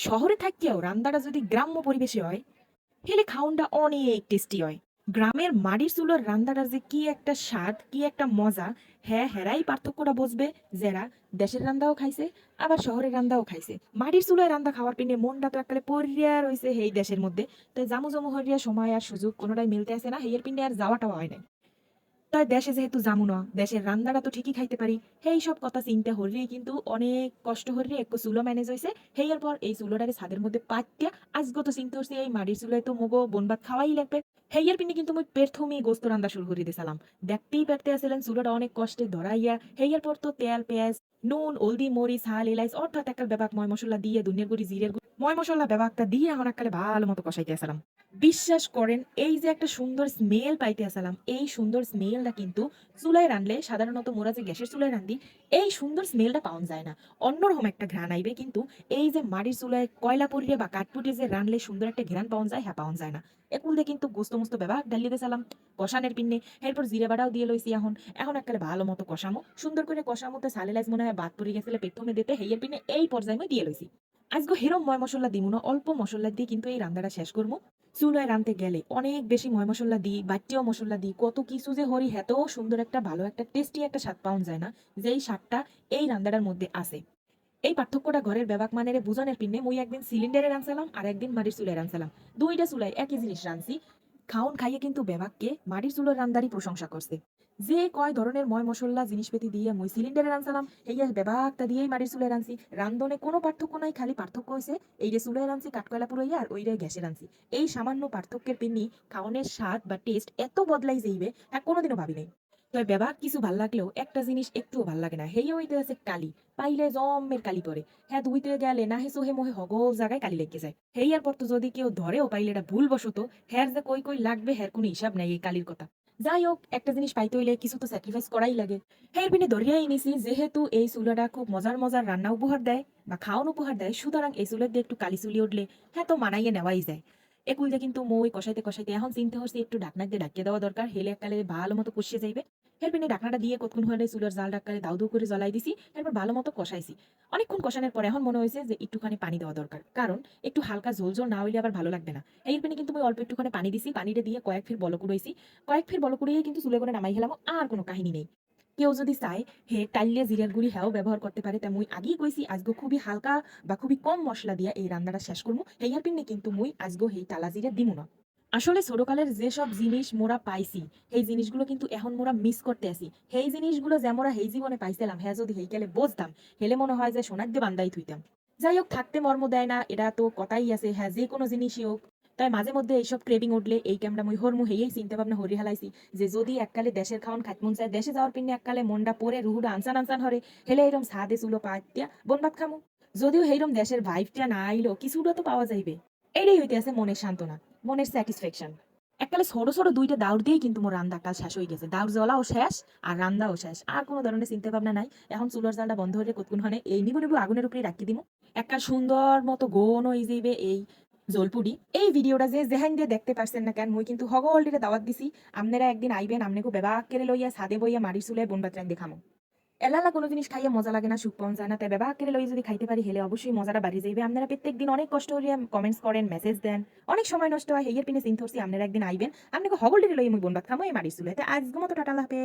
শহরে থাকিয়াও রান্দাটা যদি গ্রাম্য পরিবেশে হয় হেলে খাউনটা অনেক টেস্টি হয়। গ্রামের মাটির চুলোর রান্দাটার যে কি একটা স্বাদ, কি একটা মজা, হ্যাঁ হেরাই পার্থক্যটা বুঝবে যারা দেশের রান্দাও খাইছে আবার শহরের রান্দাও খাইছে। মাটির চুলোয় রান্দা খাওয়ার পিনে মনটা তো একালে পড়িয়া রয়েছে এই দেশের মধ্যে। তাই জামু জমু হরিয়া সময় আর সুযোগ কোনোটাই মিলতে আসে না, হেয়ের পিনে আর যাওয়াটাও হয় না। তাই দেশে যেহেতু যামু না, দেশের রান্নাটা তো ঠিকই খাইতে পারি। সেই সব কথা চিন্তা হরিয়ে কিন্তু অনেক কষ্ট হরিয়ে একটু চুলো ম্যানেজ হয়েছে। হেয়ার পর এই চুলোটারে ছাদের মধ্যে পাতিয়া আজগত চিন্তা হচ্ছে এই মাটির চুলোয় তো মগো বনবাত খাওয়াই লাগবে। হেয়ার পিনে কিন্তু মুই প্রথমেই গোস্ত রান্না শুরু করে দিয়েছিলাম। দেখতেই পারতে আসলেন চুলোটা অনেক কষ্টে ধরাইয়া হেয়ার পর তো তেল পেঁয়াজ নুন হলদি মরিচ হাল এলাইচ অর্থাৎ একটা ব্যাপাক ময় মশলা দিয়ে দুনিয়ার গুড়ি জিরের গুড়ি ময় মশলা ব্যাপাকটা দিয়ে আমার এককালে ভালো মতো কষাইতে আসলাম। বিশ্বাস করেন এই যে একটা সুন্দর স্মেল পাইতে আসলাম, এই সুন্দর স্মেলটা কিন্তু চুলায় রানলে সাধারণত মোরা যে গ্যাসের চুলায় রান্ধি এই সুন্দর স্মেলটা পাওয়া যায় না। অন্যরকম একটা ঘ্রাণ আইবে, কিন্তু এই যে মাটির চুলায় কয়লা পুড়িয়ে বা কাঠ পুড়িয়ে যে রানলে সুন্দর একটা ঘ্রাণ পাওয়া যায়, হ্যাঁ পাওয়া যায় না। একুল দিয়ে কিন্তু গোস্ত মোস্ত ব্যবহার ডালিয়ে দিয়েছিলাম কষানের পিন্নে। এরপর জিরে বাটাও দিয়ে লইছি। এখন এখন একটা ভালো মতো কষামো, সুন্দর করে কষামোতে সালে লাইজ মনে হয় বাদ পড়ে গেছিল প্রথমে দিতে, হেয়ের পিনে এই পর্যায়ে আমি দিয়ে লইছি। আজকে হেরম ময় মশলা দিব না, অল্প মশলা দিয়ে কিন্তু এই রান্নাটা শেষ করবো। চুলায় রাঁধতে গেলে অনেক বেশি ময় মশলা দিই, বাটিও মশলা দিই, কত কিছু যে হরি হেতেও সুন্দর একটা ভালো একটা টেস্টি একটা স্বাদ পাওয়া যায় না, যেই স্বাদটা এই রান্নাটার মধ্যে আছে। এই পার্থক্যটা ঘরের ব্যাবাক মানেরে বুঝানোর পিনে মুই একদিন সিলিন্ডারে রাঁধছিলাম আর একদিন মাটির চুলায় রাঁধছিলাম। দুইটা চুলায় একই জিনিস রাঁধছি। খাউন খাইয়ে কিন্তু বেবাককে মাটির চুলোর রান্দারই প্রশংসা করছে। যে কয় ধরনের ময় মশলা জিনিসপাতি দিয়ে মুই সিলিন্ডারে রাঁধছিলাম, এই বেবাকটা দিয়েই মাটির চুলায় রাঁধছি। রান্ধনে কোনো পার্থক্য নাই, খালি পার্থক্য হয়েছে এই যে চুলায় রাঁধছি কাঠকয়লা পুরাইয়া আর ওই রে গ্যাসে রাঁধছি। এই সামান্য পার্থক্যের পিন্নি খাওনের স্বাদ বা টেস্ট এত বদলাই যাইবে হ্যাঁ কোনোদিনও ভাবি নাই। তবে বেবাক কিছু ভাল লাগলেও একটা জিনিস একটুও ভাল লাগে না, হেই হইতে আছে কালি। পাইলে জমের কালি পরে, হ্যাঁ ধুইতে গেলে না হে সোহে মোহে হগল জায়গায় কালি লেগে যায়। হেই আর পর তো যদি কেউ ধরেও পাইলে এটা ভুল বসতো, হ্যার যে কই কই লাগবে হ্যার কোনো হিসাব নাই এই কালির কথা। যাই হোক একটা জিনিস পাইতে হইলে কিছু তো স্যাক্রিফাইস করাই লাগে। হের পিনে ধরিয়াই নিছি যেহেতু এই চুলাটা খুব মজার মজার রান্না উপহার দেয় বা খাওয়ান উপহার দেয়, সুতরাং এই চুলের দিয়ে একটু কালি চুলি উঠলে হ্যাঁ তো মানাইয়ে নেওয়াই যায়। একুল দিয়ে কিন্তু মই কষাইতে কষাইতে এখন চিনতে হচ্ছে একটু ডাকনা দিয়ে ডাকিয়ে দেওয়া দরকার, হেলে এককালে ভালো মতো কষিয়ে যাইবে। এর পিনে ঢাকনাটা দিয়ে কতক্ষণ হলে চুলার জাল ডাক্কারে দাউ দাউ করে জ্বলাই দিছি। এরপর ভালো মতো কষাইছি। অনেকক্ষণ কষানোর পরে এখন মনে হয়েছে যে একটুখানি পানি দেওয়া দরকার, কারণ একটু হালকা ঝোল ঝোল না হইলে আবার ভালো লাগবে না। এর পিনে কিন্তু আমি অল্প একটুখানি পানি দিছি, পানিটা দিয়ে কয়েক ফির বল কুড়াইছি। কয়েক ফির বল কুড়িয়ে কিন্তু চুলে করে নামাই গেলাম, আর কোনো কাহিনী নেই। কেউ যদি চায় হে টাইলে জিরার গুঁড়ি হ্যাও ব্যবহার করতে পারে, তা মুই আগেই কইছি আজকে খুবই হালকা বা খুবই কম মশলা দিয়া এই রান্নাটা শেষ করবো। হেয়ার পিনে কিন্তু মুই আজকে হেই টালা জিরা দিমু না। আসলে ছোটকালের যেসব জিনিস মোরা পাইছি সেই জিনিসগুলো কিন্তু এখন মোরা মিস করতে আসি। সেই জিনিসগুলো যে মোরা সেই জীবনে পাইছিলাম হ্যাঁ যদি হেইকালে বুঝতাম, হেলে মনে হয় যে সোনার দিয়ে বান্দাই থুইতাম। যাই হোক থাকতে মর্ম দেয় না, এটা তো কথাই আছে, হ্যাঁ যে কোনো জিনিসই হোক। তাই মাঝে মধ্যে এইসব ক্রেভিং উঠলে এই ক্যামটা মুই হরমু হেই চিন্তা ভাবনা হরি হালাইছি যে যদি এককালে দেশের খাওয়ান খাইত মন চায়, দেশে যাওয়ার পিনে এককালে মনটা পরে রুহুটা আনসান আনসান হরে, হেলে এরম সাদে চুলো পাতিয়া বনবাত খামু। যদিও সেইরম দেশের ভাইবটা না আইলো কিছুটা তো পাওয়া যাইবে। এটাই হইতে আছে মনের সান্ত্বনা, মনের স্যাটিসফ্যাকশন। এককালে ছোট ছোট দুইটা দাউর দিয়েই কিন্তু মোর রান্না কাজ শেষ হয়ে গেছে, দাউর জ্বলাও শেষ আর রান্নাও শেষ, আর কোনো ধরনের চিন্তা ভাবনা নাই। এখন চুলার জালটা বন্ধ হলে কতক্ষণ হয় এই নিবু নিবু আগুনের উপরে রাখি দিব, একটা সুন্দর মতো গোন হয়ে যাইবে এই জলপুরি। এই ভিডিওটা যে যেহান দিয়ে দেখতে পারছেন না কেন, মুই কিন্তু হগ অলরেডি দাওয়াত দিছি। আপনারা একদিন আইবেন, আমনেকে বেবা কেড়ে লইয়া ছাদে বইয়া মাটির চুলে বনবাত রান দেখামো। এলালা কোনো জিনিস খাইয়ে মজা লাগে না, সুখ পাওয়া যায় না, তাই ব্যবহার করে লই যদি খাইতে পারি হেলে অবশ্যই মজাটা বাড়ি যাইবে। আপনারা প্রত্যেক দিন অনেক কষ্ট করিয়া কমেন্টস করেন, মেসেজ দেন, অনেক সময় নষ্ট হয়, হেয়ের পিনে চিন্তা করছি আপনারা একদিন আইবেন, আপনাকে হগল লই মুই বোন ভাত খামো এই মারির চুলাতে। আজকে মতো টাটা লাপে।